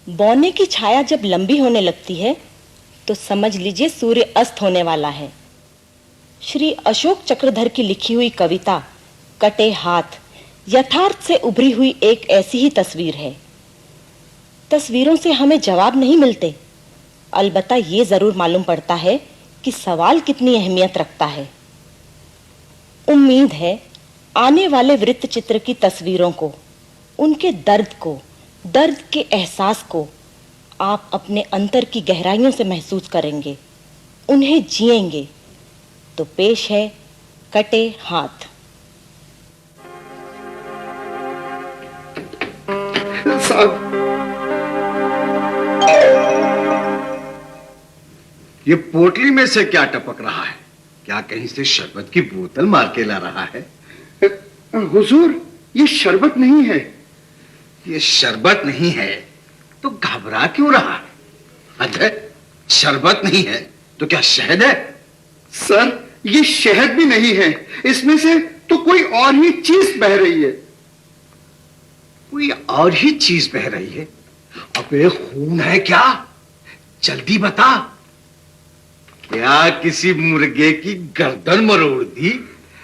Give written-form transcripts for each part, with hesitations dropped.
बौने की छाया जब लंबी होने लगती है तो समझ लीजिए सूर्य अस्त होने वाला है। श्री अशोक चक्रधर की लिखी हुई कविता कटे हाथ यथार्थ से उभरी हुई एक ऐसी ही तस्वीर है। तस्वीरों से हमें जवाब नहीं मिलते, अलबत्ता ये जरूर मालूम पड़ता है कि सवाल कितनी अहमियत रखता है। उम्मीद है आने वाले वृत्त चित्र की तस्वीरों को, उनके दर्द को, दर्द के एहसास को आप अपने अंतर की गहराइयों से महसूस करेंगे, उन्हें जिएंगे। तो पेश है कटे हाथ। साहब, ये पोटली में से क्या टपक रहा है? क्या कहीं से शरबत की बोतल मार के ला रहा है? हुजूर, ये शरबत नहीं है। ये शरबत नहीं है तो घबरा क्यों रहा है? अरे शरबत नहीं है तो क्या शहद है? सर, ये शहद भी नहीं है, इसमें से तो कोई और ही चीज बह रही है। कोई और ही चीज बह रही है? अबे खून है क्या? जल्दी बता। क्या किसी मुर्गे की गर्दन मरोड़ दी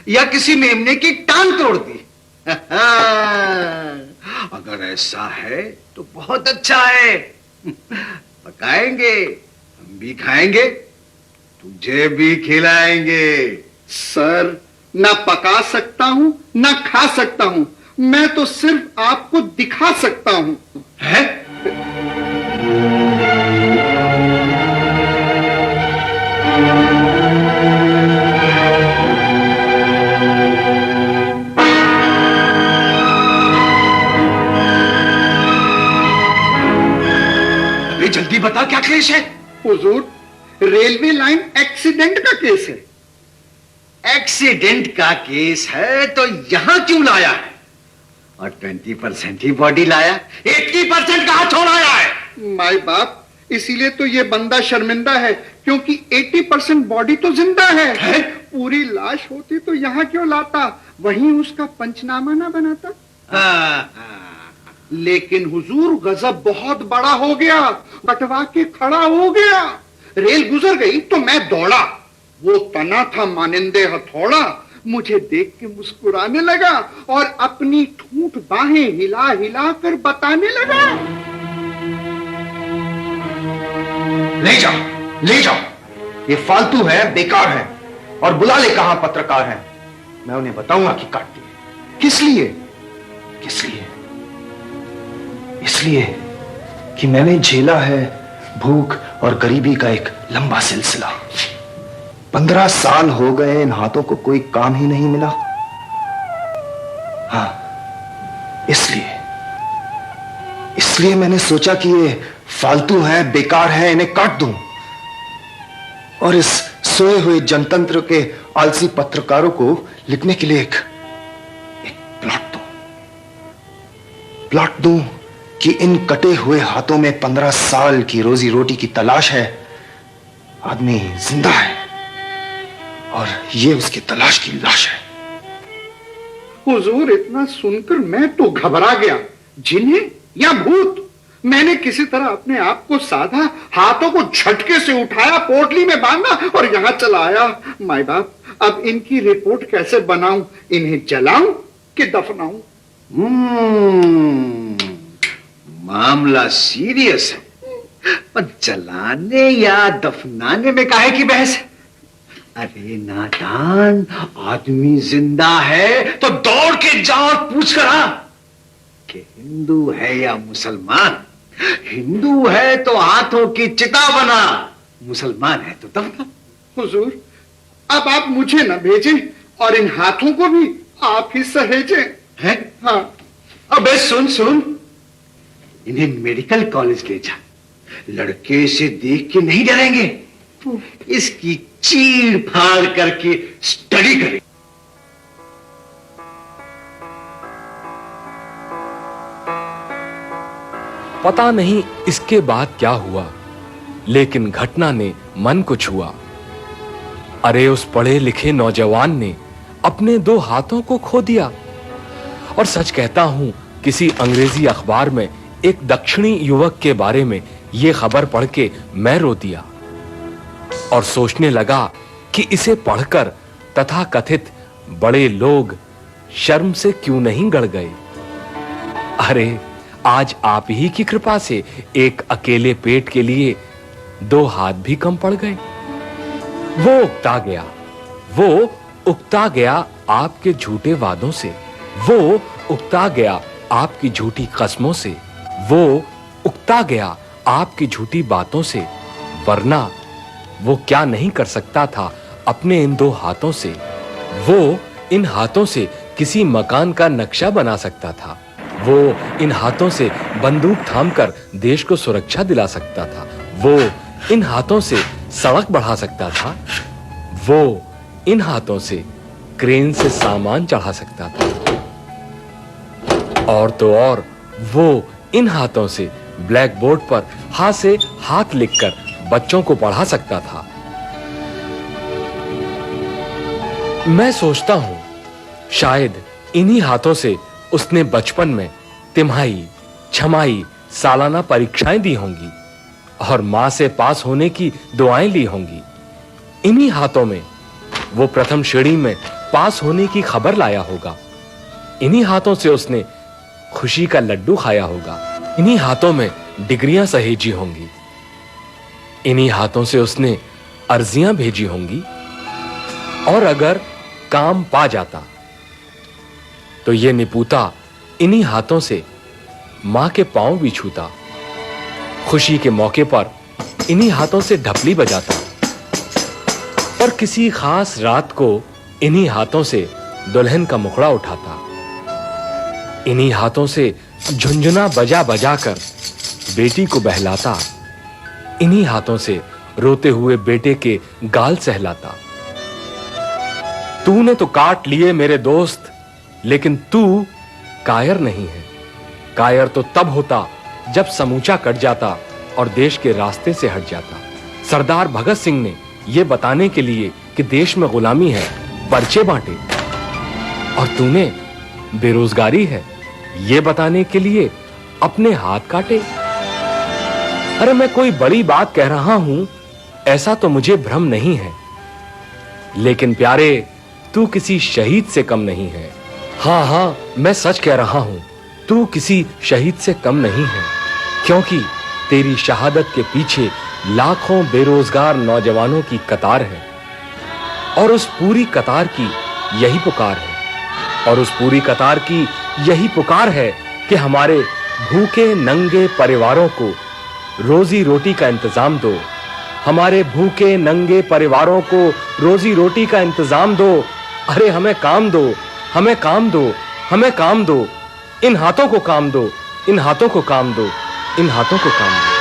या किसी मेमने की टांग तोड़ दी? अगर ऐसा है तो बहुत अच्छा है। पकाएंगे, हम भी खाएंगे, तुझे भी खिलाएंगे। सर, ना पका सकता हूं ना खा सकता हूं, मैं तो सिर्फ आपको दिखा सकता हूं। है? जल्दी बता, क्या केस है? हुजूर, रेलवे लाइन एक्सीडेंट का केस है। एक्सीडेंट का केस है तो यहां क्यों लाया है? और 20% ही बॉडी लाया, 80% कहां छोड़ आया है? माय बाप, इसीलिए तो ये बंदा शर्मिंदा है, क्योंकि 80% बॉडी तो जिंदा है। पूरी लाश होती तो यहाँ क्यों लाता, वहीं उसका पंचनामा ना बनाता। लेकिन हुजूर, गजब बहुत बड़ा हो गया, कटवा के खड़ा हो गया। रेल गुजर गई तो मैं दौड़ा, वो तना था मानिंदे हथौड़ा, मुझे देख के मुस्कुराने लगा और अपनी ठूंठ बाहें हिला हिला कर बताने लगा। ले जाओ, ले जाओ, ये फालतू है, बेकार है, और बुला ले कहां पत्रकार हैं, मैं उन्हें बताऊंगा कि काट दिए। किस लिए? किस लिए? इसलिए कि मैंने झेला है भूख और गरीबी का एक लंबा सिलसिला। 15 साल हो गए इन हाथों को कोई काम ही नहीं मिला। हाँ, इसलिए मैंने सोचा कि ये फालतू है, बेकार है, इन्हें काट दूं और इस सोए हुए जनतंत्र के आलसी पत्रकारों को लिखने के लिए एक प्लॉट दूं कि इन कटे हुए हाथों में 15 साल की रोजी रोटी की तलाश है। आदमी जिंदा है और ये उसकी तलाश की लाश है। हुजूर, इतना सुनकर मैं तो घबरा गया। जिन्हें या भूत? मैंने किसी तरह अपने आप को साधा, हाथों को झटके से उठाया, पोटली में बांधा और यहां चला आया। माय बाप, अब इनकी रिपोर्ट कैसे बनाऊं? इन्हें जलाऊं कि दफनाऊं? मामला सीरियस है, पर जलाने या दफनाने में काहे की बहस है? अरे नादान, आदमी जिंदा है तो दौड़ के जाओ और पूछ कर आ कि हिंदू है या मुसलमान। हिंदू है तो हाथों की चिता बना, मुसलमान है तो दफना। हुजूर, अब आप मुझे न भेजें और इन हाथों को भी आप ही सहेजें। हैं? हाँ। अबे सुन, इन्हें मेडिकल कॉलेज ले जा, लड़के से देख के नहीं डरेंगे, इसकी चीर फाड़ करके स्टडी करें। पता नहीं इसके बाद क्या हुआ, लेकिन घटना ने मन को छुआ। अरे उस पढ़े लिखे नौजवान ने अपने 2 हाथों को खो दिया। और सच कहता हूं, किसी अंग्रेजी अखबार में एक दक्षिणी युवक के बारे में यह खबर पढ़ के मैं रो दिया और सोचने लगा कि इसे पढ़कर तथाकथित बड़े लोग शर्म से क्यों नहीं गड़ गए। अरे आज आप ही की कृपा से एक अकेले पेट के लिए 2 हाथ भी कम पड़ गए। वो उकता गया आपके झूठे वादों से, वो उकता गया आपकी झूठी कस्मों से, वो उकता गया आपकी झूठी बातों से, वरना वो क्या नहीं कर सकता था अपने इन 2 हाथों से। वो इन हाथों से किसी मकान का नक्शा बना सकता था, वो इन हाथों से बंदूक थामकर देश को सुरक्षा दिला सकता था, वो इन हाथों से सड़क बढ़ा सकता था, वो इन हाथों से क्रेन से सामान चढ़ा सकता था, और तो और वो इन हाथों से ब्लैक बोर्ड पर हाथ से हाथ लिखकर बच्चों को पढ़ा सकता था। मैं सोचता हूं शायद इन्हीं हाथों से उसने बचपन में तिमाही, छमाही, सालाना परीक्षाएं दी होंगी और मां से पास होने की दुआएं ली होंगी। इन्हीं हाथों में वो प्रथम श्रेणी में पास होने की खबर लाया होगा। इन्हीं हाथों से उसने खुशी का लड्डू खाया होगा। इन्हीं हाथों में डिग्रियां सहेजी होंगी। इन्हीं हाथों से उसने अर्जियां भेजी होंगी, और अगर काम पा जाता तो ये निपुता इन्हीं हाथों से मां के पांव भी छूता, खुशी के मौके पर इन्हीं हाथों से ढपली बजाता, और किसी खास रात को इन्हीं हाथों से दुल्हन का मुखड़ा उठाता, इन्हीं हाथों से झुनझुना बजा बजाकर बेटी को बहलाता, इन्हीं हाथों से रोते हुए बेटे के गाल सहलाता। तूने तो काट लिए मेरे दोस्त, लेकिन तू कायर नहीं है। कायर तो तब होता जब समूचा कट जाता और देश के रास्ते से हट जाता। सरदार भगत सिंह ने यह बताने के लिए कि देश में गुलामी है, पर्चे बांटे, और तूने बेरोजगारी है यह बताने के लिए अपने हाथ काटे। अरे मैं कोई बड़ी बात कह रहा हूं ऐसा तो मुझे भ्रम नहीं है, लेकिन प्यारे तू किसी शहीद से कम नहीं है। हां मैं सच कह रहा हूं, तू किसी शहीद से कम नहीं है, क्योंकि तेरी शहादत के पीछे लाखों बेरोजगार नौजवानों की कतार है, और उस पूरी कतार की यही पुकार है, और उस पूरी कतार की यही पुकार है कि हमारे भूखे नंगे परिवारों को रोजी रोटी का इंतजाम दो, हमारे भूखे नंगे परिवारों को रोजी रोटी का इंतजाम दो। अरे हमें काम दो, हमें काम दो, हमें काम दो, इन हाथों को काम दो, इन हाथों को काम दो, इन हाथों को काम दो।